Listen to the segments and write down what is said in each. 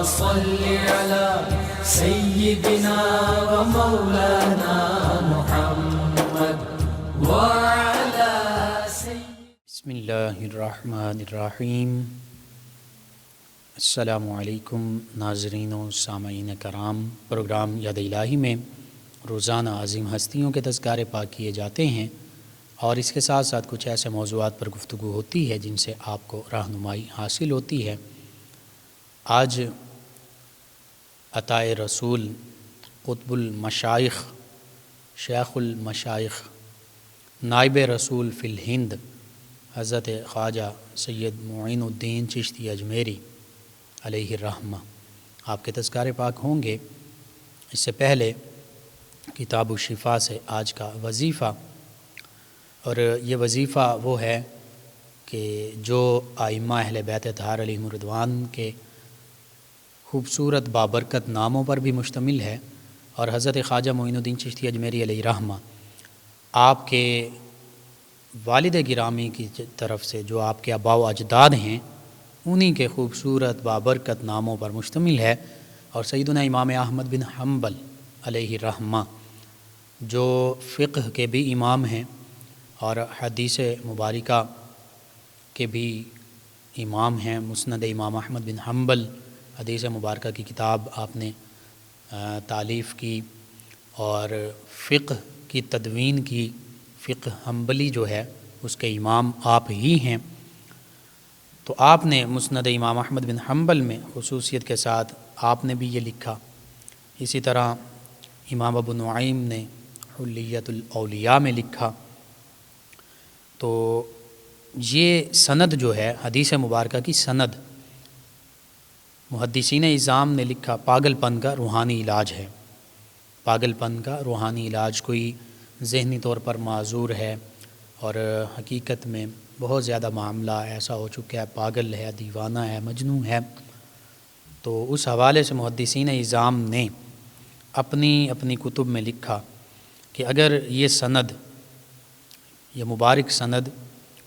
صل على سيدنا ومولانا محمد وعلى بسم اللہ الرحمن الرحیم۔ السلام علیکم ناظرین و سامعین کرام، پروگرام یاد الہی میں روزانہ عظیم ہستیوں کے تذکارے پاک کیے جاتے ہیں اور اس کے ساتھ ساتھ کچھ ایسے موضوعات پر گفتگو ہوتی ہے جن سے آپ کو رہنمائی حاصل ہوتی ہے۔ آج عطائے رسول قطب المشائخ، شیخ المشائخ، نائب رسول فی الہند حضرت خواجہ سید معین الدین چشتی اجمیری علیہ الرحمہ، آپ کے تذکارے پاک ہوں گے۔ اس سے پہلے کتاب الشفا سے آج کا وظیفہ، اور یہ وظیفہ وہ ہے کہ جو ائمہ اہل بیت اطہار علیہم رضوان کے خوبصورت بابرکت ناموں پر بھی مشتمل ہے، اور حضرت خواجہ معین الدین چشتی اجمیری علیہ الرحمہ آپ کے والد گرامی کی طرف سے جو آپ کے آباء و اجداد ہیں انہی کے خوبصورت بابرکت ناموں پر مشتمل ہے۔ اور سیدنا امام احمد بن حنبل علیہ الرحمہ جو فقہ کے بھی امام ہیں اور حدیث مبارکہ کے بھی امام ہیں، مسند امام احمد بن حنبل حدیث مبارکہ کی کتاب آپ نے تالیف کی اور فقہ کی تدوین کی، فقہ حنبلی جو ہے اس کے امام آپ ہی ہیں۔ تو آپ نے مسند امام احمد بن حنبل میں خصوصیت کے ساتھ آپ نے بھی یہ لکھا۔ اسی طرح امام ابو نعیم نے حلیت الاولیاء میں لکھا۔ تو یہ سند جو ہے حدیث مبارکہ کی سند، محدثین اعظام نے لکھا پاگل پن کا روحانی علاج ہے۔ پاگل پن کا روحانی علاج، کوئی ذہنی طور پر معذور ہے اور حقیقت میں بہت زیادہ معاملہ ایسا ہو چکا ہے، پاگل ہے، دیوانہ ہے، مجنون ہے، تو اس حوالے سے محدثین اعظام نے اپنی کتب میں لکھا کہ اگر یہ سند، یہ مبارک سند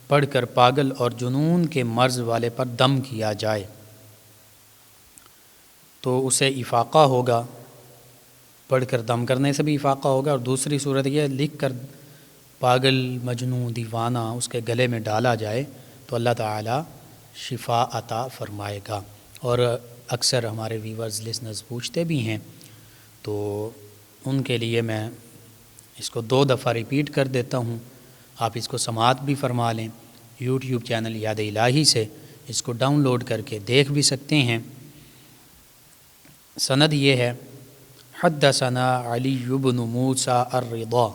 پڑھ کر پاگل اور جنون کے مرض والے پر دم کیا جائے تو اسے افاقہ ہوگا، پڑھ کر دم کرنے سے بھی افاقہ ہوگا، اور دوسری صورت یہ لکھ کر پاگل، مجنون، دیوانہ اس کے گلے میں ڈالا جائے تو اللہ تعالی شفا عطا فرمائے گا۔ اور اکثر ہمارے ویورز لسنرز پوچھتے بھی ہیں، تو ان کے لیے میں اس کو 2 دفعہ ریپیٹ کر دیتا ہوں، آپ اس کو سماعت بھی فرما لیں۔ یوٹیوب چینل یاد الہی سے اس کو ڈاؤن لوڈ کر کے دیکھ بھی سکتے ہیں۔ سند یہ ہے: حدثنا علی بن موسیٰ الرضا،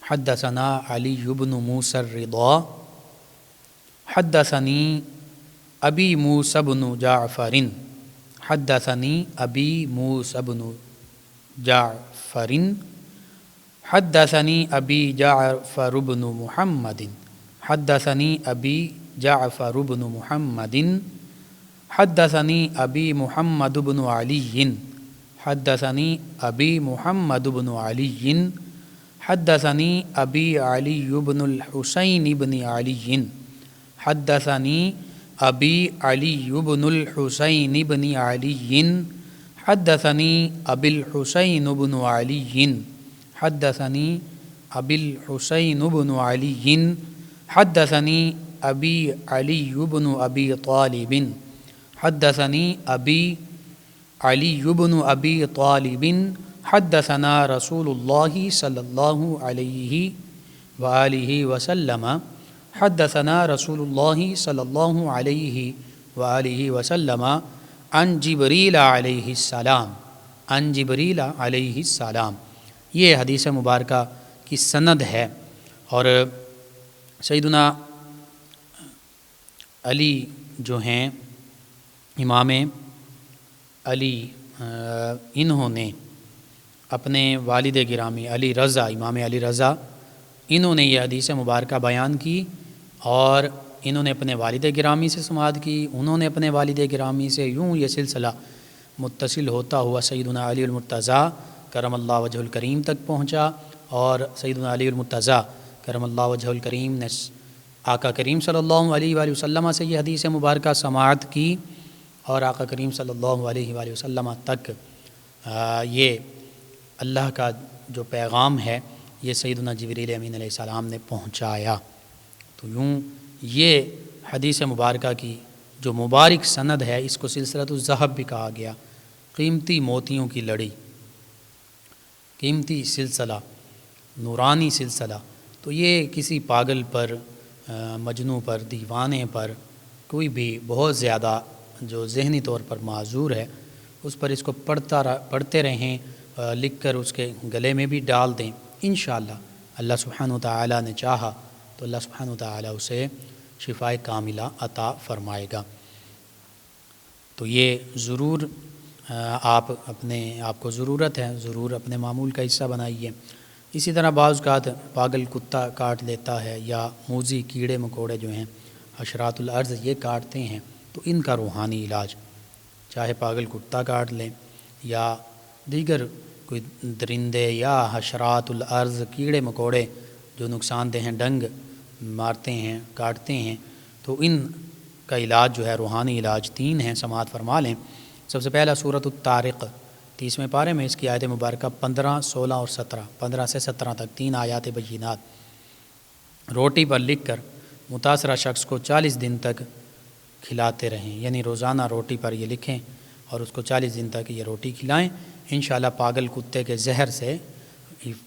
حدثنا علی بن موسیٰ الرضا، حدثنی ابی موسیٰ بن جعفر، حدثنی ابی موسیٰ بن جعفر، حدثنی ابی جعفر بن محمد، حدثنی ابی جعفر بن محمد، حدثنی ابی محمد بن علی، حدثنی ابی محمد بن علی، حدثنی ابی علی بن الحسین بن علی، حدثنی ابی علی بن الحسین بن علی، حدثنی ابی الحسین بن علی، حدثنی ابی الحسین بن علی، حدثنی ابی علی بن ابی طالب، حدثنی ابی علی بن ابی طالب، حدثنا رسول اللہ صلی اللہ علیہ وآلہ وسلم، حدثنا رسول اللہ صلی اللہ علیہ وآلہ وسلم عن جبریل علیہ السلام، عن جبریل علیہ السلام۔ یہ حدیث مبارکہ کی سند ہے۔ اور سیدنا علی جو ہیں امام علی، انہوں نے اپنے والد گرامی علی رضا، امام علی رضا، انہوں نے یہ حدیث مبارکہ بیان کی اور انہوں نے اپنے والد گرامی سے سماعت کی، انہوں نے اپنے والد گرامی سے، یوں یہ سلسلہ متصل ہوتا ہوا سیدنا علی المرتضیٰ کرم اللہ وجہ الکریم تک پہنچا، اور سیدنا علی المرتضیٰ کرم اللہ وجہ الکریم نے آقا کریم صلی اللہ علیہ وآلہ وسلم سے یہ حدیث مبارکہ سماعت کی، اور آقا کریم صلی اللہ علیہ وآلہ وسلم تک یہ اللہ کا جو پیغام ہے یہ سیدنا جبریل امین علیہ السلام نے پہنچایا۔ تو یوں یہ حدیث مبارکہ کی جو مبارک سند ہے اس کو سلسلۃ الذہب بھی کہا گیا، قیمتی موتیوں کی لڑی، قیمتی سلسلہ، نورانی سلسلہ۔ تو یہ کسی پاگل پر، مجنوں پر، دیوانے پر، کوئی بھی بہت زیادہ جو ذہنی طور پر معذور ہے اس پر اس کو پڑھتے رہیں، لکھ کر اس کے گلے میں بھی ڈال دیں، انشاءاللہ اللہ سبحانہ وتعالی نے چاہا تو اللہ سبحانہ وتعالی اسے شفائے کاملہ عطا فرمائے گا۔ تو یہ ضرور آپ کو ضرورت ہے، ضرور اپنے معمول کا حصہ بنائیے۔ اسی طرح بعض اوقات پاگل کتا کاٹ لیتا ہے یا موذی کیڑے مکوڑے جو ہیں حشرات الارض یہ کاٹتے ہیں، تو ان کا روحانی علاج، چاہے پاگل کتا کاٹ لیں یا دیگر کوئی درندے یا حشرات الارض کیڑے مکوڑے جو نقصان دہ ہیں، ڈنگ مارتے ہیں، کاٹتے ہیں، تو ان کا علاج جو ہے روحانی علاج 3 ہیں، سماعت فرما لیں۔ سب سے پہلا سورۃ الطارق 30ویں پارے میں اس کی آیت مبارکہ 15، 16 اور 17، 15 سے 17 تک 3 آیات بینات روٹی پر لکھ کر متاثرہ شخص کو 40 دن تک کھلاتے رہیں، یعنی روزانہ روٹی پر یہ لکھیں اور اس کو 40 دن تک یہ روٹی کھلائیں، انشاءاللہ پاگل کتے کے زہر سے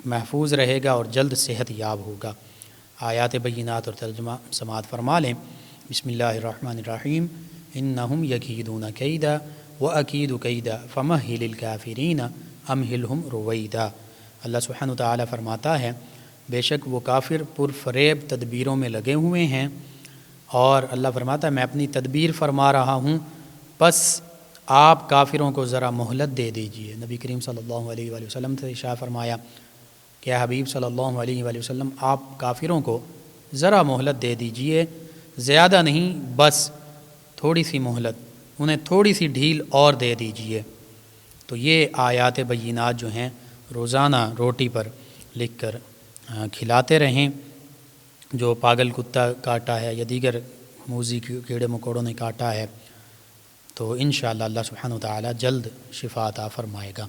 محفوظ رہے گا اور جلد صحت یاب ہوگا۔ آیات بینات اور ترجمہ سماعت فرما لیں۔ بسم اللہ الرحمن الرحیم، انہم یکیدون کیدا وَأَكِيدُ كَيْدًا فَمَهِّلِ الْكَافِرِينَ أَمْهِلْهُمْ رُوَيْدًا۔ اللہ سبحانہ وتعالی فرماتا ہے بے شک وہ کافر پرفریب تدبیروں میں لگے ہوئے ہیں، اور اللہ فرماتا ہے میں اپنی تدبیر فرما رہا ہوں، بس آپ کافروں کو ذرا مہلت دے دیجئے۔ نبی کریم صلی اللہ علیہ وآلہ وسلم سے ارشاد فرمایا کہ حبیب صلی اللہ علیہ وآلہ وسلم آپ کافروں کو ذرا مہلت دے دیجئے، زیادہ نہیں، بس تھوڑی سی مہلت، انہیں تھوڑی سی ڈھیل اور دے دیجئے۔ تو یہ آیات بینات جو ہیں روزانہ روٹی پر لکھ کر کھلاتے رہیں۔ جو پاگل کتا کاٹا ہے یا دیگر موذی کیڑے مکوڑوں نے کاٹا ہے تو انشاءاللہ اللہ سبحانہ وتعالی جلد شفا عطا فرمائے گا۔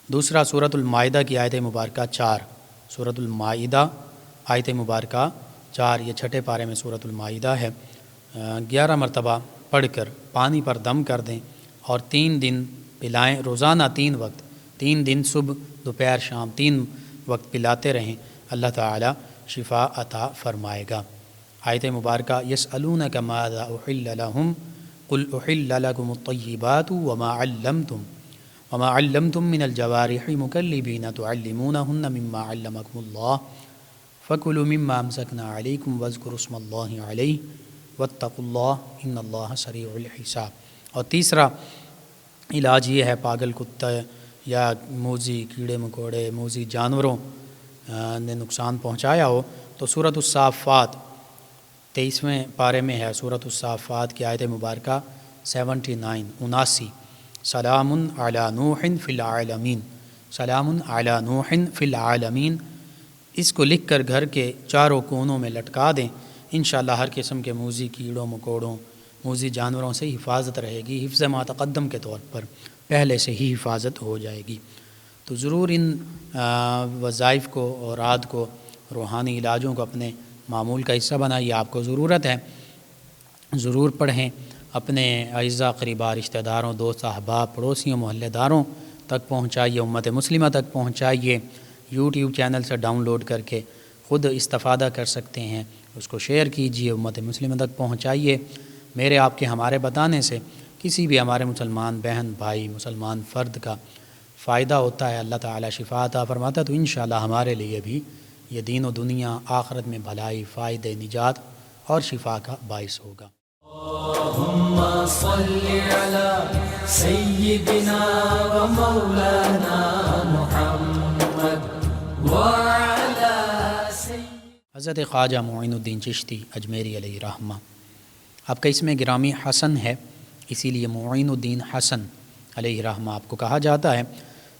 دوسرا سورۃ المائدہ کی آیت مبارکہ 4، سورۃ المائدہ آیت مبارکہ 4، یہ 6 پارے میں سورۃ المائدہ ہے۔ 11 مرتبہ پڑھ کر پانی پر دم کر دیں اور 3 دن پلائیں، روزانہ 3 وقت، 3 دن صبح دوپہر شام 3 وقت پلاتے رہیں، اللہ تعالی شفا عطا فرمائے گا۔ آیت مبارکہ یسألونک ماذا احل لہم قل احل لکم الطیبات وما علمتم من الجوارح مکلبین تعلمونہن مما علمکم اللہ فکلوا مما امسکنا علیکم واذکروا اسم اللہ علیہ واتقوا اللہ ان اللہ سریع الحساب۔ اور تیسرا علاج یہ ہے پاگل کتا یا موذی کیڑے مکوڑے، موذی جانوروں نے نقصان پہنچایا ہو تو سورۃ الصافات 23ویں پارے میں ہے، سورۃ الصافات کی آیت مبارکہ 79 سلام علی نوح فی العالمین، سلام علی نوح فی العالمین، اس کو لکھ کر گھر کے چاروں کونوں میں لٹکا دیں، انشاءاللہ ہر قسم کے موذی کیڑوں مکوڑوں، موذی جانوروں سے حفاظت رہے گی، حفظ ما تقدم کے طور پر پہلے سے ہی حفاظت ہو جائے گی۔ تو ضرور ان وظائف کو، اوراد کو، روحانی علاجوں کو اپنے معمول کا حصہ بنائیے، آپ کو ضرورت ہے، ضرور پڑھیں، اپنے اعزاء قریبا، رشتہ داروں، دوست احباب، پڑوسیوں، محلے داروں تک پہنچائیے، امت مسلمہ تک پہنچائیے، یوٹیوب چینل سے ڈاؤن لوڈ کر کے خود استفادہ کر سکتے ہیں، اس کو شیئر کیجیے، امت مسلمہ تک پہنچائیے۔ میرے آپ کے ہمارے بتانے سے کسی بھی ہمارے مسلمان بہن بھائی، مسلمان فرد کا فائدہ ہوتا ہے، اللہ تعالی شفا عطا فرماتا ہے، تو انشاءاللہ ہمارے لیے بھی یہ دین و دنیا آخرت میں بھلائی، فائدہ، نجات اور شفا کا باعث ہوگا۔ اللہم صلی علی سیدنا و مولانا محمد وعلی حضرت خواجہ معین الدین چشتی اجمیری علیہ رحمہ، آپ کا اسم گرامی حسن ہے، اسی لیے معین الدین حسن علیہ رحمہ آپ کو کہا جاتا ہے۔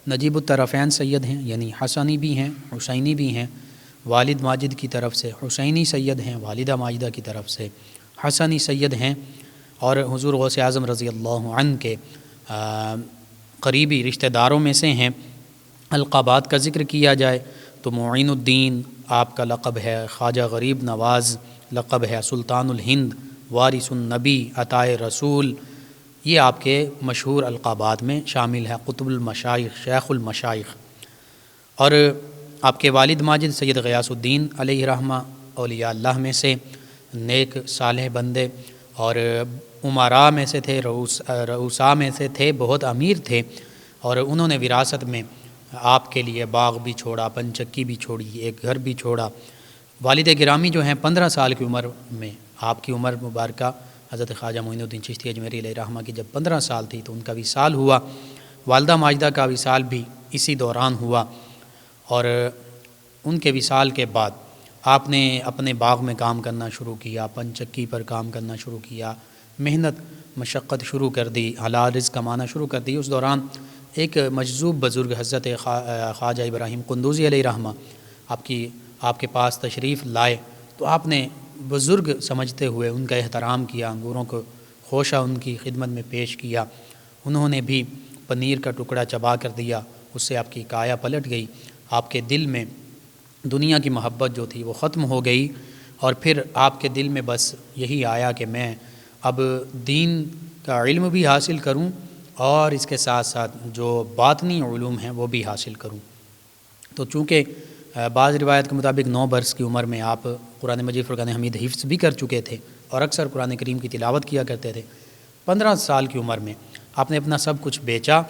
نجیب الطرفین سید ہیں، یعنی حسنی بھی ہیں، حسینی بھی ہیں، والد ماجد کی طرف سے حسینی سید ہیں، والدہ ماجدہ کی طرف سے حسنی سید ہیں، اور حضور غوث اعظم رضی اللہ عنہ کے قریبی رشتہ داروں میں سے ہیں۔ القابات کا ذکر کیا جائے تو معین الدین آپ کا لقب ہے، خواجہ غریب نواز لقب ہے، سلطان الہند، وارث النبی، عطائے رسول، یہ آپ کے مشہور القابات میں شامل ہے۔ قطب المشائخ، شیخ المشائخ۔ اور آپ کے والد ماجد سید غیاث الدین علیہ رحمہ اولیاء اللہ میں سے نیک صالح بندے اور امراء میں سے تھے، رؤساء میں سے تھے، بہت امیر تھے، اور انہوں نے وراثت میں آپ کے لیے باغ بھی چھوڑا، پنچکی بھی چھوڑی، ایک گھر بھی چھوڑا۔ والد گرامی جو ہیں 15 سال کی عمر میں، آپ کی عمر مبارکہ حضرت خواجہ معین الدین چشتی اجمیری علیہ رحمہ کی جب 15 سال تھی تو ان کا وصال ہوا۔ والدہ ماجدہ کا وصال بھی اسی دوران ہوا، اور ان کے وصال کے بعد آپ نے اپنے باغ میں کام کرنا شروع کیا، پنچکی پر کام کرنا شروع کیا، محنت مشقت شروع کر دی، حلال رزق کمانا شروع کر دی۔ اس دوران ایک مجذوب بزرگ حضرت خواجہ ابراہیم قندوزی علیہ رحمہ آپ کے پاس تشریف لائے، تو آپ نے بزرگ سمجھتے ہوئے ان کا احترام کیا، انگوروں کو خوشہ ان کی خدمت میں پیش کیا۔ انہوں نے بھی پنیر کا ٹکڑا چبا کر دیا، اس سے آپ کی کایا پلٹ گئی، آپ کے دل میں دنیا کی محبت جو تھی وہ ختم ہو گئی، اور پھر آپ کے دل میں بس یہی آیا کہ میں اب دین کا علم بھی حاصل کروں اور اس کے ساتھ ساتھ جو باطنی علوم ہیں وہ بھی حاصل کروں۔ تو چونکہ بعض روایت کے مطابق 9 برس کی عمر میں آپ قرآن مجید فرقان حمید حفظ بھی کر چکے تھے اور اکثر قرآن کریم کی تلاوت کیا کرتے تھے۔ 15 سال کی عمر میں آپ نے اپنا سب کچھ بیچا،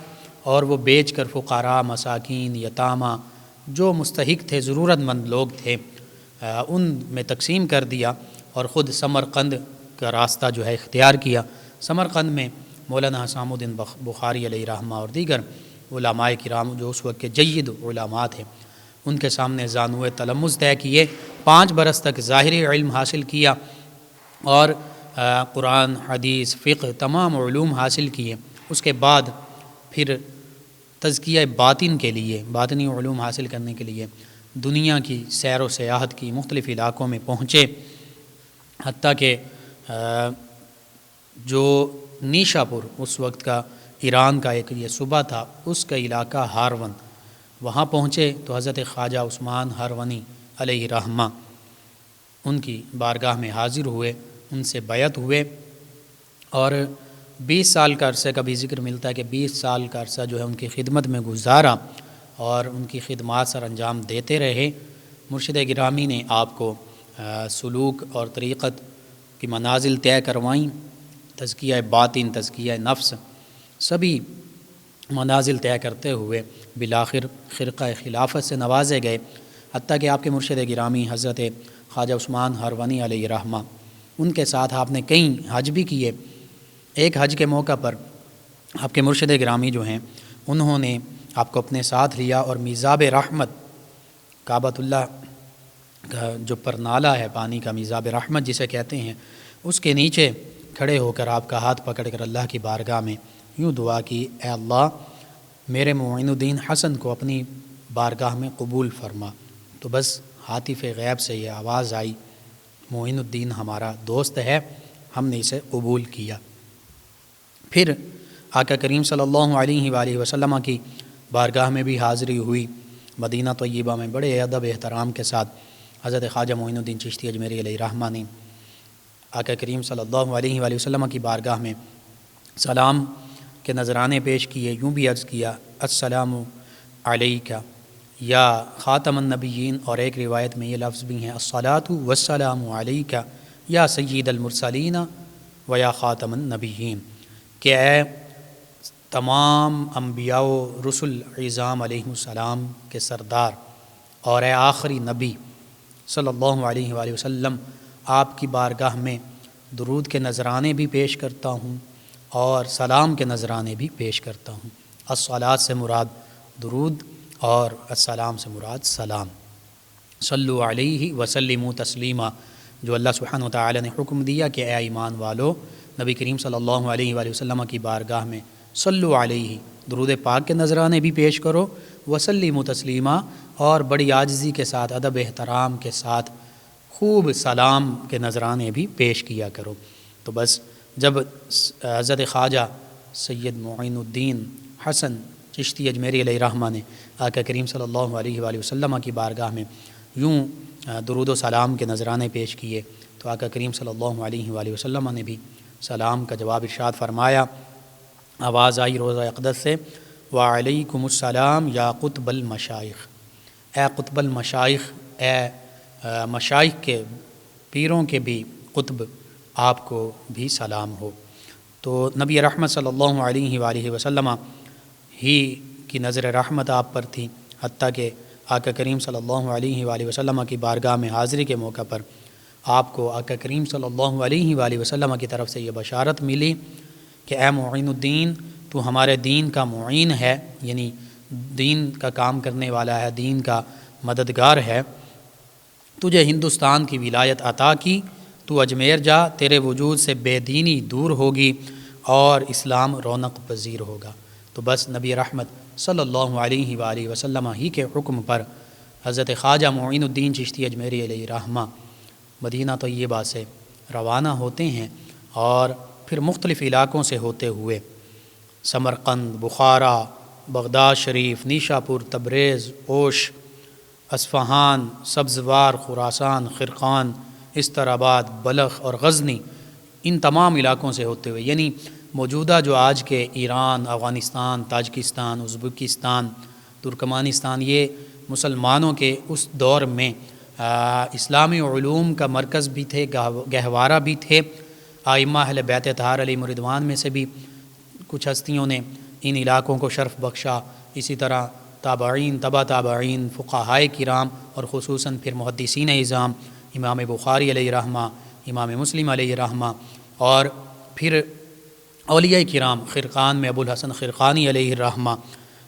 اور وہ بیچ کر فقراء، مساکین، یتامہ، جو مستحق تھے، ضرورت مند لوگ تھے، ان میں تقسیم کر دیا، اور خود سمرقند کا راستہ جو ہے اختیار کیا۔ سمرقند میں مولانا حسام الدین بخاری علیہ رحمہ اور دیگر علماء کرام جو اس وقت کے جید علماء تھے، ان کے سامنے زانوئے تلمذ طے کیے، 5 برس تک ظاہری علم حاصل کیا، اور قرآن، حدیث، فقہ، تمام علوم حاصل کیے۔ اس کے بعد پھر تزکیہ باطن کے لیے، باطنی علوم حاصل کرنے کے لیے دنیا کی سیر و سیاحت کی مختلف علاقوں میں پہنچے، حتیٰ کہ جو نیشا پور اس وقت کا ایران کا ایک یہ صوبہ تھا، اس کا علاقہ ہارون، وہاں پہنچے تو حضرت خواجہ عثمان ہارونی علیہ رحمہ ان کی بارگاہ میں حاضر ہوئے، ان سے بیعت ہوئے، اور 20 سال کا عرصے کا بھی ذکر ملتا ہے کہ 20 سال کا عرصہ جو ہے ان کی خدمت میں گزارا اور ان کی خدمات سر انجام دیتے رہے۔ مرشد گرامی نے آپ کو سلوک اور طریقت کی منازل طے کروائیں، تزکیہ باطن، تزکیہ نفس، سبھی منازل طے کرتے ہوئے بالآخر خرقہ خلافت سے نوازے گئے، حتیٰ کہ آپ کے مرشد گرامی حضرت خواجہ عثمان ہارونی علیہ رحمہ، ان کے ساتھ آپ نے کئی حج بھی کیے۔ ایک حج کے موقع پر آپ کے مرشد گرامی جو ہیں انہوں نے آپ کو اپنے ساتھ لیا، اور میزاب رحمت، کعبۃ اللہ کا جو پرنالہ ہے پانی کا، میزاب رحمت جسے کہتے ہیں، اس کے نیچے کھڑے ہو کر آپ کا ہاتھ پکڑ کر اللہ کی بارگاہ میں یوں دعا کی، اے اللہ میرے معین الدین حسن کو اپنی بارگاہ میں قبول فرما۔ تو بس ہاتف غیب سے یہ آواز آئی، معین الدین ہمارا دوست ہے، ہم نے اسے قبول کیا۔ پھر آقا کریم صلی اللہ علیہ وآلہ وسلم کی بارگاہ میں بھی حاضری ہوئی۔ مدینہ طیبہ میں بڑے ادب احترام کے ساتھ حضرت خواجہ معین الدین چشتی اجمیری علیہ رحمہ نے آقا کریم صلی اللہ علیہ وآلہ وسلم کی بارگاہ میں سلام کے نذرانے پیش کیے، یوں بھی عرض کیا، السلام علیکہ یا خاتم النبیین، اور ایک روایت میں یہ لفظ بھی ہیں، الصلاۃ والسلام علیکہ یا سید المرسلین و یا خاتم النبیین، کہ اے تمام انبیاء و رسل عظام علیہ السلام کے سردار اور اے آخری نبی صلی اللہ علیہ وآلہ وسلم، آپ کی بارگاہ میں درود کے نذرانے بھی پیش کرتا ہوں اور سلام کے نذرانے بھی پیش کرتا ہوں۔ الصلاۃ سے مراد درود اور السلام سے مراد سلام۔ صلو علیہ وسلموا تسلیما، جو اللہ سبحانہ و تعالی نے حکم دیا کہ اے ایمان والو نبی کریم صلی اللہ علیہ وآلہ وسلم کی بارگاہ میں صلو علیہ، درود پاک کے نذرانے بھی پیش کرو، وسلموا تسلیما، اور بڑی عاجزی کے ساتھ، ادب احترام کے ساتھ خوب سلام کے نذرانے بھی پیش کیا کرو۔ تو بس جب حضرت خواجہ سید معین الدین حسن چشتی اجمیری علیہ رحمہ نے آقا کریم صلی اللہ علیہ وآلہ وسلم کی بارگاہ میں یوں درود و سلام کے نذرانے پیش کیے تو آقا کریم صلی اللہ علیہ وآلہ وسلم نے بھی سلام کا جواب ارشاد فرمایا. آواز آئی روضہ اقدس سے، وعلیکم السلام یا قطب المشائخ، اے قطب المشائخ، اے مشائخ کے پیروں کے بھی قطب، آپ کو بھی سلام ہو. تو نبی رحمت صلی اللہ علیہ وآلہ وسلم ہی کی نظر رحمت آپ پر تھی، حتیٰ کہ آقا کریم صلی اللہ علیہ وآلہ وسلم کی بارگاہ میں حاضری کے موقع پر آپ کو آقا کریم صلی اللہ علیہ وآلہ وسلم کی طرف سے یہ بشارت ملی کہ اے معین الدین، تو ہمارے دین کا معین ہے، یعنی دین کا کام کرنے والا ہے، دین کا مددگار ہے. تجھے ہندوستان کی ولایت عطا کی، تو اجمیر جا، تیرے وجود سے بے دینی دور ہوگی اور اسلام رونق پذیر ہوگا. تو بس نبی رحمت صلی اللہ علیہ وآلہ وسلم ہی کے حکم پر حضرت خواجہ معین الدین چشتی اجمیری علیہ رحمہ مدینہ طیبہ سے روانہ ہوتے ہیں اور پھر مختلف علاقوں سے ہوتے ہوئے سمرقند، بخارا، بغداد شریف، نیشا پور، تبریز، اوش، اصفہان، سبزوار، خراسان، خرقان، استراباد، بلخ اور غزنی، ان تمام علاقوں سے ہوتے ہوئے، یعنی موجودہ جو آج کے Iran, Afghanistan, Tajikistan, Uzbekistan, Turkmenistan, یہ مسلمانوں کے اس دور میں اسلامی علوم کا مرکز بھی تھے، گہوارہ بھی تھے. ائمہ اہل بیت اطہار علیہ رضوان میں سے بھی کچھ ہستیوں نے ان علاقوں کو شرف بخشا. اسی طرح تابعین، تبع تابعین، فقہائے کرام اور خصوصاً پھر محدثین اعظام، امام بخاری علیہ رحمہ، امام مسلم علیہ رحمہ، اور پھر اولیاء کرام خرقان میں ابو الحسن خرقانی علیہ رحمہ.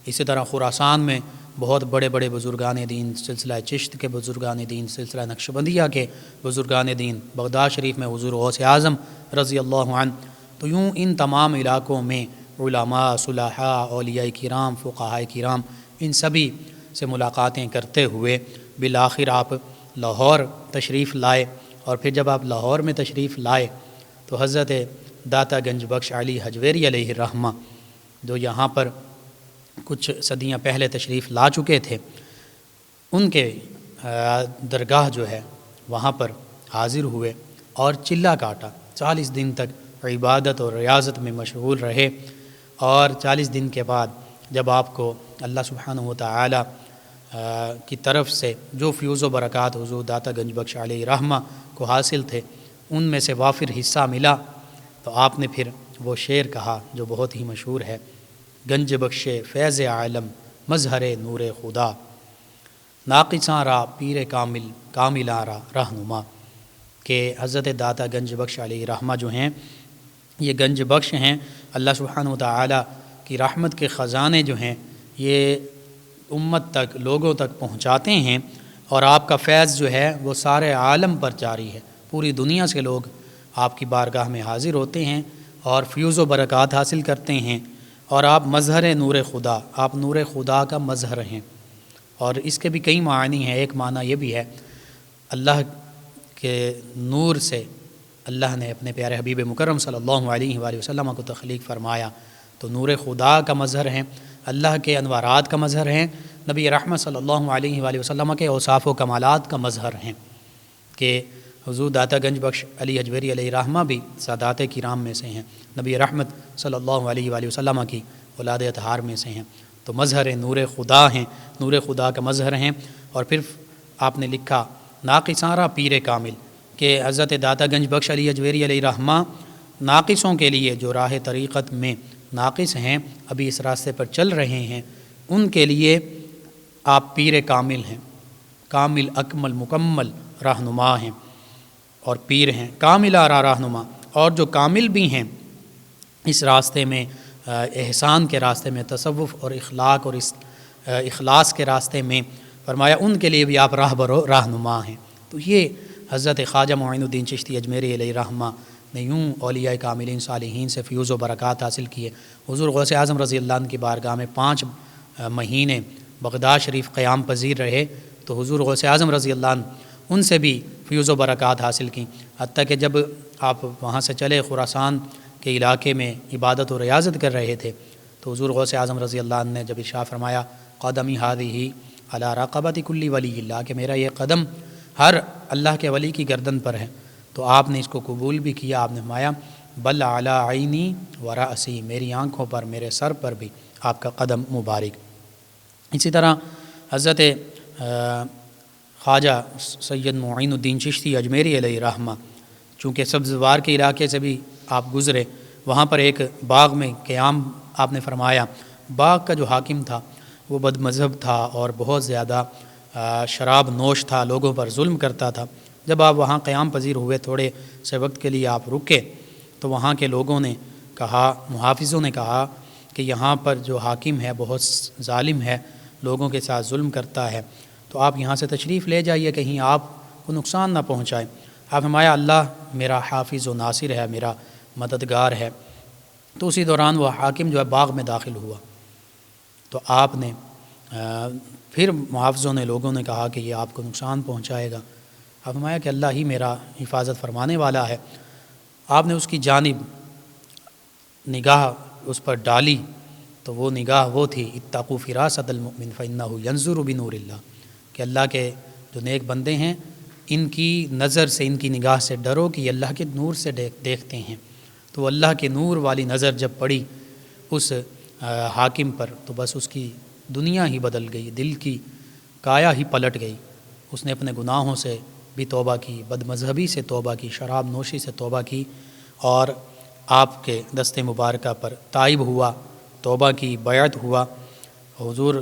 اسی طرح خراسان میں بہت بڑے بڑے بزرگان دین، سلسلہ چشت کے بزرگان دین، سلسلہ نقشبندیہ کے بزرگان دین، بغداد شریف میں حضور غوث اعظم رضی اللہ عنہ. تو یوں ان تمام علاقوں میں علماء، صلحاء، اولیاء کرام، فقہاء کرام، ان سبھی سے ملاقاتیں کرتے ہوئے بالآخر آپ لاہور تشریف لائے. اور پھر جب آپ لاہور میں تشریف لائے تو حضرت داتا گنج بخش علی حجویری علیہ رحمہ، جو یہاں پر کچھ صدیاں پہلے تشریف لا چکے تھے، ان کے درگاہ جو ہے وہاں پر حاضر ہوئے اور چلہ کاٹا. 40 دن تک عبادت اور ریاضت میں مشغول رہے. اور 40 دن کے بعد جب آپ کو اللہ سبحانہ و تعالی کی طرف سے جو فیوز و برکات حضور داتا گنج بخش علیہ رحمہ کو حاصل تھے، ان میں سے وافر حصہ ملا، تو آپ نے پھر وہ شعر کہا جو بہت ہی مشہور ہے، گنج بخش فیض عالم مظہر نور خدا، ناقصاں را پیر کامل کاملاں را رہنما. کہ حضرت داتا گنج بخش علیہ رحمہ جو ہیں، یہ گنج بخش ہیں، اللہ سبحانہ و تعالی کی رحمت کے خزانے جو ہیں یہ امت تک، لوگوں تک پہنچاتے ہیں، اور آپ کا فیض جو ہے وہ سارے عالم پر جاری ہے. پوری دنیا سے لوگ آپ کی بارگاہ میں حاضر ہوتے ہیں اور فیوز و برکات حاصل کرتے ہیں. اور آپ مظہر نور خدا، آپ نور خدا کا مظہر ہیں. اور اس کے بھی کئی معنی ہیں. ایک معنی یہ بھی ہے، اللہ کے نور سے اللہ نے اپنے پیارے حبیب مکرم صلی اللہ علیہ وآلہ وسلم کو تخلیق فرمایا، تو نور خدا کا مظہر ہیں، اللہ کے انوارات کا مظہر ہیں، نبی رحمت صلی اللہ علیہ وآلہ وسلم کے اوصاف و کمالات کا مظہر ہیں. کہ حضور داتا گنج بخش علی حجویری علیہ رحمہ بھی سادات کرام میں سے ہیں، نبی رحمت صلی اللہ علیہ وآلہ وسلم کی اولاد اطہار میں سے ہیں. تو مظہر نور خدا ہیں، نور خدا کا مظہر ہیں. اور پھر آپ نے لکھا ناقصاں را پیر کامل، کہ حضرت داتا گنج بخش علی حجویری علیہ رحمہ ناقصوں کے لیے جو راہ طریقت میں ناقص ہیں، ابھی اس راستے پر چل رہے ہیں، ان کے لیے آپ پیر کامل ہیں، کامل اکمل مکمل رہنما ہیں اور پیر ہیں، کامل آرا رہنما. اور جو کامل بھی ہیں اس راستے میں، احسان کے راستے میں، تصوف اور اخلاق اور اخلاص کے راستے میں، فرمایا ان کے لیے بھی آپ راہبر و رہنما ہیں. تو یہ حضرت خواجہ معین الدین چشتی اجمیری علیہ رحمہ نے یوں اولیاء کاملین صالحین سے فیوز و برکات حاصل کیے. حضور غوث اعظم رضی اللہ عنہ کی بارگاہ میں 5 مہینے بغداد شریف قیام پذیر رہے، تو حضور غوث اعظم رضی اللہ عنہ ان سے بھی فیوز و برکات حاصل کیں. حتیٰ کہ جب آپ وہاں سے چلے خراسان کے علاقے میں عبادت و ریاضت کر رہے تھے، تو حضور غوث اعظم رضی اللہ عنہ نے جب ارشاد فرمایا قدمی ہذہ علی رقبۃ کل ولی اللہ، کہ میرا یہ قدم ہر اللہ کے ولی کی گردن پر ہے، تو آپ نے اس کو قبول بھی کیا۔ آپ نے فرمایا بل علی عینی و رأسی، میری آنکھوں پر، میرے سر پر بھی آپ کا قدم مبارک۔ اسی طرح حضرت خواجہ سید معین الدین چشتی اجمیری علیہ رحمہ، چونکہ سبزوار کے علاقے سے بھی آپ گزرے، وہاں پر ایک باغ میں قیام آپ نے فرمایا۔ باغ کا جو حاکم تھا وہ بد مذہب تھا اور بہت زیادہ شراب نوش تھا، لوگوں پر ظلم کرتا تھا۔ جب آپ وہاں قیام پذیر ہوئے، تھوڑے سے وقت کے لیے آپ رکے، تو وہاں کے لوگوں نے کہا، محافظوں نے کہا کہ یہاں پر جو حاکم ہے بہت ظالم ہے، لوگوں کے ساتھ ظلم کرتا ہے، تو آپ یہاں سے تشریف لے جائیے، کہیں آپ کو نقصان نہ پہنچائے۔ آپ فرمایا اللہ میرا حافظ و ناصر ہے، میرا مددگار ہے۔ تو اسی دوران وہ حاکم جو ہے باغ میں داخل ہوا، تو آپ نے پھر محافظوں نے، لوگوں نے کہا کہ یہ آپ کو نقصان پہنچائے گا۔ آپ فرمایا کہ اللہ ہی میرا حفاظت فرمانے والا ہے۔ آپ نے اس کی جانب نگاہ اس پر ڈالی، تو وہ نگاہ وہ تھی اتقوا فراست المؤمن فانہ ینظر بنور اللہ، کہ اللہ کے جو نیک بندے ہیں ان کی نظر سے، ان کی نگاہ سے ڈرو کہ یہ اللہ کے نور سے دیکھتے ہیں۔ تو اللہ کے نور والی نظر جب پڑی اس حاکم پر، تو بس اس کی دنیا ہی بدل گئی، دل کی کایا ہی پلٹ گئی۔ اس نے اپنے گناہوں سے بھی توبہ کی، بد مذہبی سے توبہ کی، شراب نوشی سے توبہ کی، اور آپ کے دست مبارکہ پر تائب ہوا، توبہ کی، بیعت ہوا۔ حضور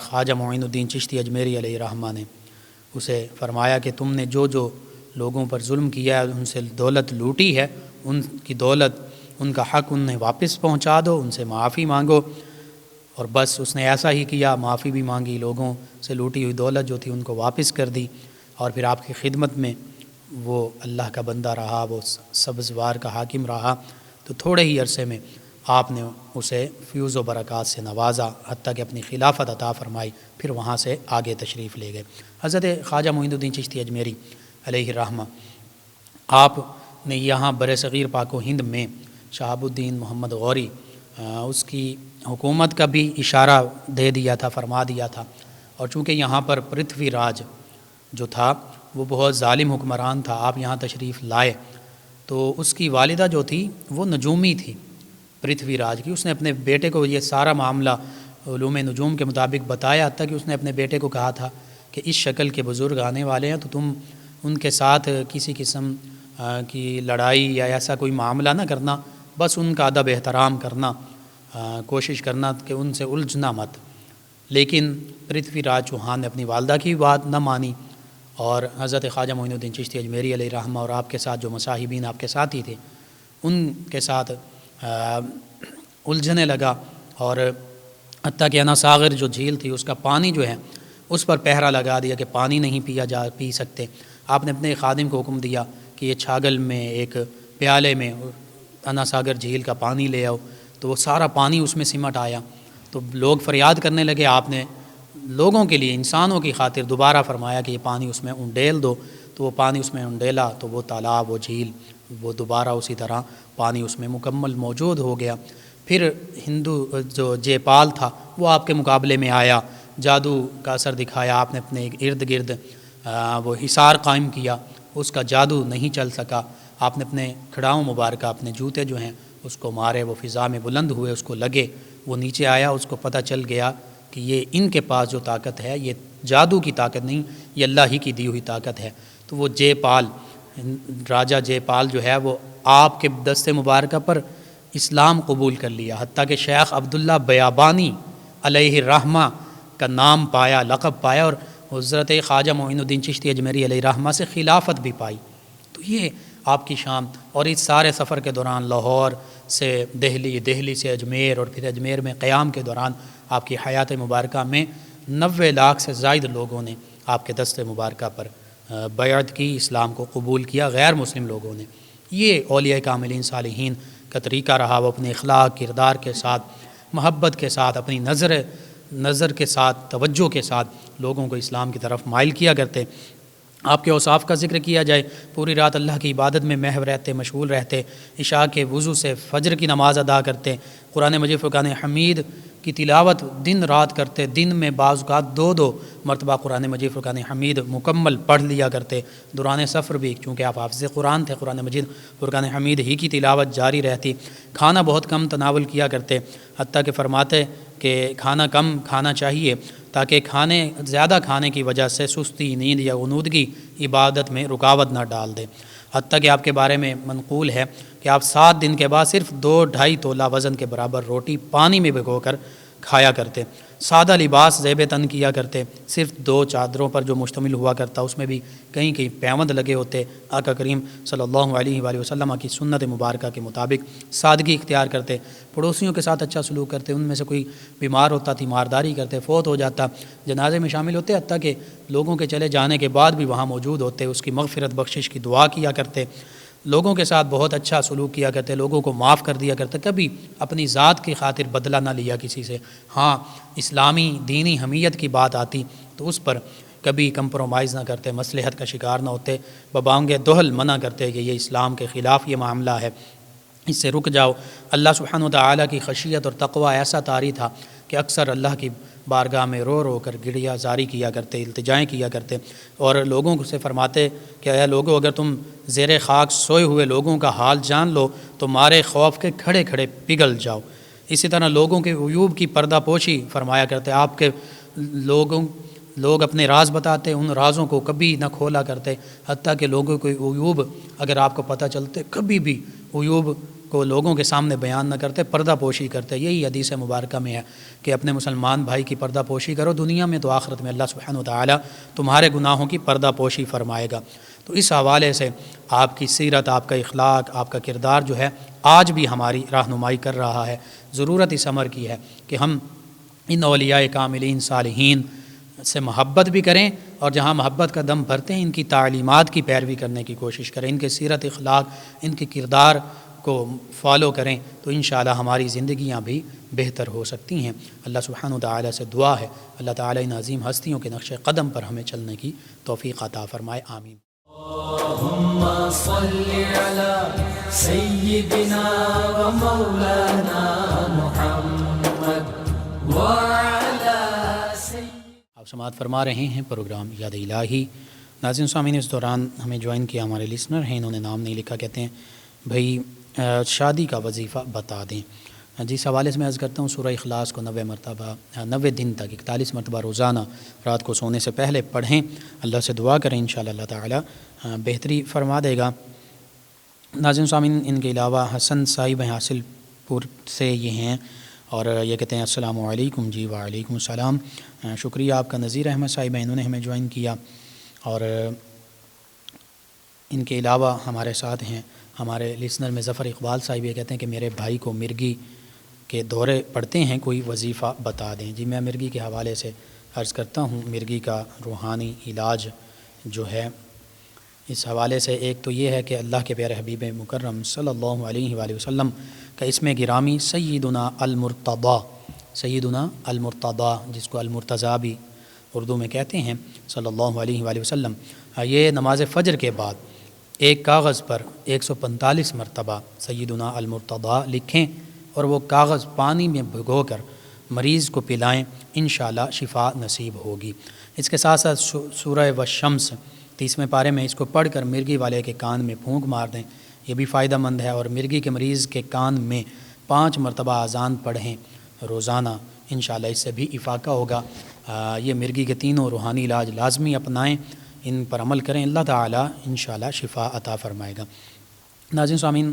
خواجہ معین الدین چشتی اجمیری علیہ رحمہ نے اسے فرمایا کہ تم نے جو لوگوں پر ظلم کیا ہے، ان سے دولت لوٹی ہے، ان کی دولت، ان کا حق انہیں واپس پہنچا دو، ان سے معافی مانگو۔ اور بس اس نے ایسا ہی کیا، معافی بھی مانگی، لوگوں سے لوٹی ہوئی دولت جو تھی ان کو واپس کر دی، اور پھر آپ کی خدمت میں وہ اللہ کا بندہ رہا، وہ سبزوار کا حاکم رہا۔ تو تھوڑے ہی عرصے میں آپ نے اسے فیوز و برکات سے نوازا، حتیٰ کہ اپنی خلافت عطا فرمائی، پھر وہاں سے آگے تشریف لے گئے۔ حضرت خواجہ معین الدین چشتی اجمیری علیہ رحمہ، آپ نے یہاں بر صغیر پاک و ہند میں شہاب الدین محمد غوری، اس کی حکومت کا بھی اشارہ دے دیا تھا، فرما دیا تھا، اور چونکہ یہاں پر پرتھوی راج جو تھا وہ بہت ظالم حکمران تھا، آپ یہاں تشریف لائے تو اس کی والدہ جو تھی وہ نجومی تھی پرتھوی راج کی۔ اس نے اپنے بیٹے کو یہ سارا معاملہ علوم نجوم کے مطابق بتایا، حتیٰ کہ اس نے اپنے بیٹے کو کہا تھا کہ اس شکل کے بزرگ آنے والے ہیں، تو تم ان کے ساتھ کسی قسم کی لڑائی یا ایسا کوئی معاملہ نہ کرنا، بس ان کا ادب احترام کرنا، کوشش کرنا کہ ان سے الجھنا مت۔ لیکن پرتھوی راج چوہان نے اپنی والدہ کی بات نہ مانی، اور حضرت خواجہ معین الدین چشتی اجمیری علیہ رحمہ اور آپ کے ساتھ جو مصاحبین آپ کے ساتھی تھے ان کے ساتھ الجھنے لگا، اور حتیٰ کہ انا ساغر جو جھیل تھی اس کا پانی جو ہے اس پر پہرا لگا دیا کہ پانی نہیں پی سکتے۔ آپ نے اپنے خادم کو حکم دیا کہ یہ چھاگل میں ایک پیالے میں انا ساگر جھیل کا پانی لے آؤ، تو وہ سارا پانی اس میں سمٹ آیا۔ تو لوگ فریاد کرنے لگے، آپ نے لوگوں کے لیے، انسانوں کی خاطر دوبارہ فرمایا کہ یہ پانی اس میں انڈیل دو، تو وہ پانی اس میں انڈیلا، تو وہ تالاب، وہ جھیل، وہ دوبارہ اسی طرح پانی اس میں مکمل موجود ہو گیا۔ پھر ہندو جو جے پال تھا وہ آپ کے مقابلے میں آیا، جادو کا اثر دکھایا، آپ نے اپنے ارد گرد وہ حصار قائم کیا، اس کا جادو نہیں چل سکا۔ آپ نے اپنے کھڑاؤں مبارکہ، اپنے جوتے جو ہیں اس کو مارے، وہ فضا میں بلند ہوئے، اس کو لگے، وہ نیچے آیا، اس کو پتہ چل گیا کہ یہ ان کے پاس جو طاقت ہے یہ جادو کی طاقت نہیں، یہ اللہ ہی کی دی ہوئی طاقت ہے۔ تو وہ جے پال، راجہ جے پال جو ہے وہ آپ کے دست مبارکہ پر اسلام قبول کر لیا، حتیٰ کہ شیخ عبداللہ بیابانی علیہ رحمہ کا نام پایا، لقب پایا، اور حضرت خواجہ معین الدین چشتی اجمیری علیہ رحمہ سے خلافت بھی پائی۔ تو یہ آپ کی شان، اور اس سارے سفر کے دوران لاہور سے دہلی، دہلی سے اجمیر، اور پھر اجمیر میں قیام کے دوران آپ کی حیات مبارکہ میں 90 لاکھ سے زائد لوگوں نے آپ کے دست مبارکہ پر بیعت کی، اسلام کو قبول کیا، غیر مسلم لوگوں نے۔ یہ اولیاء کاملین صالحین کا طریقہ رہا، وہ اپنے اخلاق، کردار کے ساتھ، محبت کے ساتھ، اپنی نظر کے ساتھ، توجہ کے ساتھ لوگوں کو اسلام کی طرف مائل کیا کرتے۔ آپ کے اوصاف کا ذکر کیا جائے، پوری رات اللہ کی عبادت میں محو رہتے، مشغول رہتے، عشاء کے وضو سے فجر کی نماز ادا کرتے، قرآن مجید فرقان حمید کی تلاوت دن رات کرتے، دن میں بعض اوقات 2 مرتبہ قرآن مجید فرقان حمید مکمل پڑھ لیا کرتے، دوران سفر بھی، چونکہ آپ حافظ قرآن تھے، قرآن مجید فرقان حمید ہی کی تلاوت جاری رہتی، کھانا بہت کم تناول کیا کرتے، حتیٰ کہ فرماتے کہ کھانا کم کھانا چاہیے تاکہ زیادہ کھانے کی وجہ سے سستی، نیند یا غنودگی عبادت میں رکاوٹ نہ ڈال دے۔ حتیٰ کہ آپ کے بارے میں منقول ہے کہ آپ 7 دن کے بعد صرف 2-2.5 تولہ وزن کے برابر روٹی پانی میں بھگو کر کھایا کرتے، سادہ لباس زیب تن کیا کرتے، صرف 2 چادروں پر جو مشتمل ہوا کرتا، اس میں بھی کہیں پیوند لگے ہوتے، آقا کریم صلی اللہ علیہ وآلہ وسلم کی سنت مبارکہ کے مطابق سادگی اختیار کرتے، پڑوسیوں کے ساتھ اچھا سلوک کرتے، ان میں سے کوئی بیمار ہوتا تیمارداری کرتے، فوت ہو جاتا جنازے میں شامل ہوتے، حتیٰ کہ لوگوں کے چلے جانے کے بعد بھی وہاں موجود ہوتے، اس کی مغفرت بخشش کی دعا کیا کرتے، لوگوں کے ساتھ بہت اچھا سلوک کیا کرتے، لوگوں کو معاف کر دیا کرتے، کبھی اپنی ذات کی خاطر بدلہ نہ لیا کسی سے، ہاں اسلامی دینی حمیت کی بات آتی تو اس پر کبھی کمپرومائز نہ کرتے، مصلحت کا شکار نہ ہوتے، ببانگ دہل منع کرتے کہ یہ اسلام کے خلاف یہ معاملہ ہے، اس سے رک جاؤ۔ اللہ سبحانہ و تعالیٰ کی خشیت اور تقوی ایسا طاری تھا کہ اکثر اللہ کی بارگاہ میں رو رو کر گڑیا زاری کیا کرتے، التجائیں کیا کرتے، اور لوگوں سے فرماتے کہ اے لوگوں، اگر تم زیر خاک سوئے ہوئے لوگوں کا حال جان لو تو مارے خوف کے کھڑے کھڑے پگھل جاؤ۔ اسی طرح لوگوں کے عیوب کی پردہ پوشی فرمایا کرتے، آپ کے لوگ اپنے راز بتاتے، ان رازوں کو کبھی نہ کھولا کرتے، حتیٰ کہ لوگوں کے عیوب اگر آپ کو پتہ چلتے کبھی بھی عیوب کو لوگوں کے سامنے بیان نہ کرتے، پردہ پوشی کرتے۔ یہی حدیث مبارکہ میں ہے کہ اپنے مسلمان بھائی کی پردہ پوشی کرو، دنیا میں تو آخرت میں اللہ سبحانہ و تعالیٰ تمہارے گناہوں کی پردہ پوشی فرمائے گا۔ تو اس حوالے سے آپ کی سیرت، آپ کا اخلاق، آپ کا کردار جو ہے آج بھی ہماری رہنمائی کر رہا ہے۔ ضرورت اس امر کی ہے کہ ہم ان اولیاء کاملین صالحین سے محبت بھی کریں، اور جہاں محبت کا دم بھرتے ہیں ان کی تعلیمات کی پیروی کرنے کی کوشش کریں، ان کے سیرت اخلاق، ان کے کردار کو فالو کریں، تو انشاءاللہ ہماری زندگیاں بھی بہتر ہو سکتی ہیں۔ اللہ سبحانہ و تعالیٰ سے دعا ہے اللہ تعالیٰ ان عظیم ہستیوں کے نقش قدم پر ہمیں چلنے کی توفیق عطا فرمائے، آمین۔ اللہم صل علی سیدنا و مولانا محمد وعلی آپ سماعت فرما رہے ہیں پروگرام یاد الہی۔ ناظرین سامعین، اس دوران ہمیں جوائن کیا ہمارے لسنر ہیں، انہوں نے نام نہیں لکھا، کہتے ہیں بھائی شادی کا وظیفہ بتا دیں۔ جس حوالے سے میں عرض کرتا ہوں، سورہ اخلاص کو 90 مرتبہ 90 دن تک 41 مرتبہ روزانہ رات کو سونے سے پہلے پڑھیں، اللہ سے دعا کریں، انشاءاللہ اللہ تعالیٰ بہتری فرما دے گا۔ ناظرین سامعین، ان کے علاوہ حسن صاحب حاصل پور سے یہ ہیں، اور یہ کہتے ہیں السلام علیکم۔ جی وعلیکم السلام، شکریہ آپ کا۔ نذیر احمد صاحب انہوں نے ہمیں جوائن کیا، اور ان کے علاوہ ہمارے ساتھ ہیں ہمارے لسنر میں ظفر اقبال صاحب، یہ کہتے ہیں کہ میرے بھائی کو مرگی کے دورے پڑتے ہیں، کوئی وظیفہ بتا دیں۔ جی میں مرگی کے حوالے سے عرض کرتا ہوں، مرگی کا روحانی علاج جو ہے اس حوالے سے ایک تو یہ ہے کہ اللہ کے پیارے حبیب مکرم صلی اللہ علیہ وآلہ وسلم کا اسم گرامی سیدنا المرتضیٰ، سیدنا المرتضیٰ جس کو المرتضیٰ بھی اردو میں کہتے ہیں، صلی اللہ علیہ وآلہ وسلم، یہ نماز فجر کے بعد ایک کاغذ پر 145 مرتبہ سیدنا المرتضیٰ لکھیں، اور وہ کاغذ پانی میں بھگو کر مریض کو پلائیں، انشاءاللہ شفا نصیب ہوگی۔ اس کے ساتھ ساتھ سورہ والشمس 30ویں پارے میں اس کو پڑھ کر مرگی والے کے کان میں پھونک مار دیں، یہ بھی فائدہ مند ہے، اور مرگی کے مریض کے کان میں 5 مرتبہ اذان پڑھیں روزانہ، انشاءاللہ اس سے بھی افاقہ ہوگا۔ یہ مرگی کے تینوں روحانی علاج لازمی اپنائیں، ان پر عمل کریں، اللہ تعالیٰ انشاءاللہ شفا عطا فرمائے گا۔ ناظرین سامعین،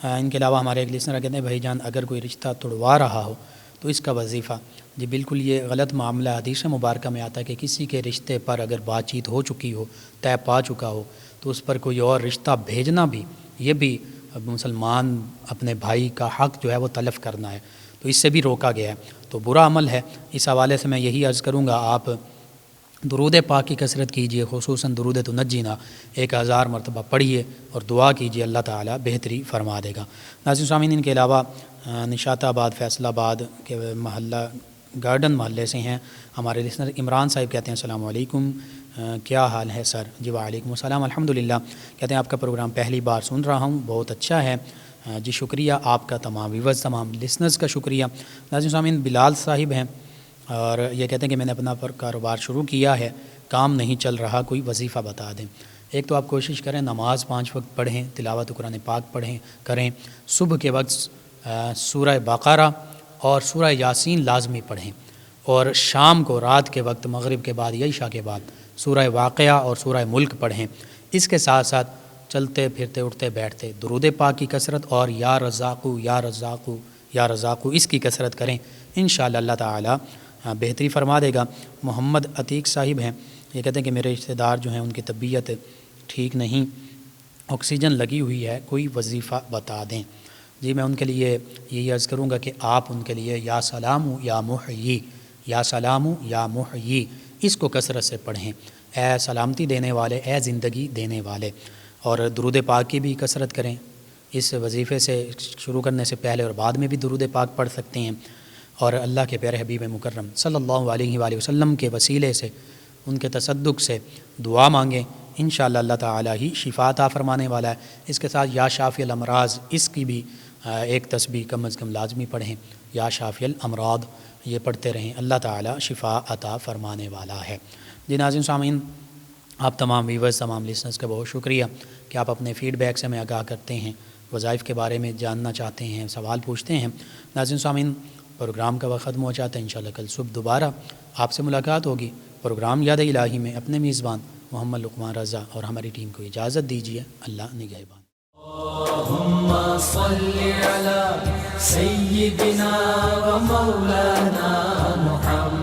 ان کے علاوہ ہمارے ایک لسنر کہتے ہیں بھائی جان اگر کوئی رشتہ توڑوا رہا ہو تو اس کا وظیفہ، جی بالکل یہ غلط معاملہ حدیث مبارکہ میں آتا ہے کہ کسی کے رشتے پر اگر بات چیت ہو چکی ہو، طے پا چکا ہو، تو اس پر کوئی اور رشتہ بھیجنا بھی، یہ بھی مسلمان اپنے بھائی کا حق جو ہے وہ تلف کرنا ہے، تو اس سے بھی روکا گیا ہے، تو برا عمل ہے۔ اس حوالے سے میں یہی عرض کروں گا، آپ درود پاک کی کثرت کیجئے، خصوصاً درود تنجینا 1000 مرتبہ پڑھیے اور دعا کیجئے، اللہ تعالیٰ بہتری فرما دے گا۔ ناظرین سامعین، ان کے علاوہ نشاط آباد، فیصل آباد کے محلہ گارڈن محلے سے ہیں ہمارے لسنر عمران صاحب، کہتے ہیں السلام علیکم، کیا حال ہے سر؟ جی وعلیکم السلام، الحمدللہ۔ کہتے ہیں آپ کا پروگرام پہلی بار سن رہا ہوں، بہت اچھا ہے جی، شکریہ آپ کا، تمام ویورز تمام لسنرز کا شکریہ۔ ناظرین سامعین، بلال صاحب ہیں اور یہ کہتے ہیں کہ میں نے اپنا کاروبار شروع کیا ہے، کام نہیں چل رہا، کوئی وظیفہ بتا دیں۔ ایک تو آپ کوشش کریں نماز 5 وقت پڑھیں، تلاوت قرآن پاک پڑھیں کریں، صبح کے وقت سورہ بقرہ اور سورہ یاسین لازمی پڑھیں، اور شام کو رات کے وقت مغرب کے بعد یا عشاء کے بعد سورہ واقعہ اور سورہ ملک پڑھیں۔ اس کے ساتھ ساتھ چلتے پھرتے اٹھتے بیٹھتے درود پاک کی کثرت اور یا رزاقو یا رزاقو یا رزاقو اس کی کثرت کریں، انشاءاللہ اللہ تعالی بہتری فرما دے گا۔ محمد عتیق صاحب ہیں، یہ کہتے ہیں کہ میرے رشتہ دار جو ہیں ان کی طبیعت ٹھیک نہیں، آکسیجن لگی ہوئی ہے، کوئی وظیفہ بتا دیں۔ جی میں ان کے لیے یہی عرض کروں گا کہ آپ ان کے لیے یا سلام یا محیی، یا سلام یا محیی اس کو کثرت سے پڑھیں، اے سلامتی دینے والے، اے زندگی دینے والے، اور درود پاک کی بھی کثرت کریں۔ اس وظیفے سے شروع کرنے سے پہلے اور بعد میں بھی درود پاک پڑھ سکتے ہیں، اور اللہ کے پیارے حبیب مکرم صلی اللہ علیہ وآلہ وسلم کے وسیلے سے، ان کے تصدق سے دعا مانگیں، انشاءاللہ اللہ تعالی ہی شفا عطا فرمانے والا ہے۔ اس کے ساتھ یا شافی الامراض اس کی بھی ایک تسبیح کم از کم لازمی پڑھیں، یا شافی الامراض یہ پڑھتے رہیں، اللہ تعالی شفا عطا فرمانے والا ہے۔ جی ناظرین سامعین، آپ تمام ویورز تمام لسنرز کا بہت شکریہ کہ آپ اپنے فیڈ بیک سے ہمیں آگاہ کرتے ہیں، وظائف کے بارے میں جاننا چاہتے ہیں، سوال پوچھتے ہیں۔ ناظرین سامعین، پروگرام کا وقت ختم ہو جاتا ہے، انشاءاللہ کل صبح دوبارہ آپ سے ملاقات ہوگی۔ پروگرام یاد الہی میں اپنے میزبان محمد لقمان رضا اور ہماری ٹیم کو اجازت دیجیے، اللہ نگہبان۔ اللهم صل على سيدنا ومولانا محمد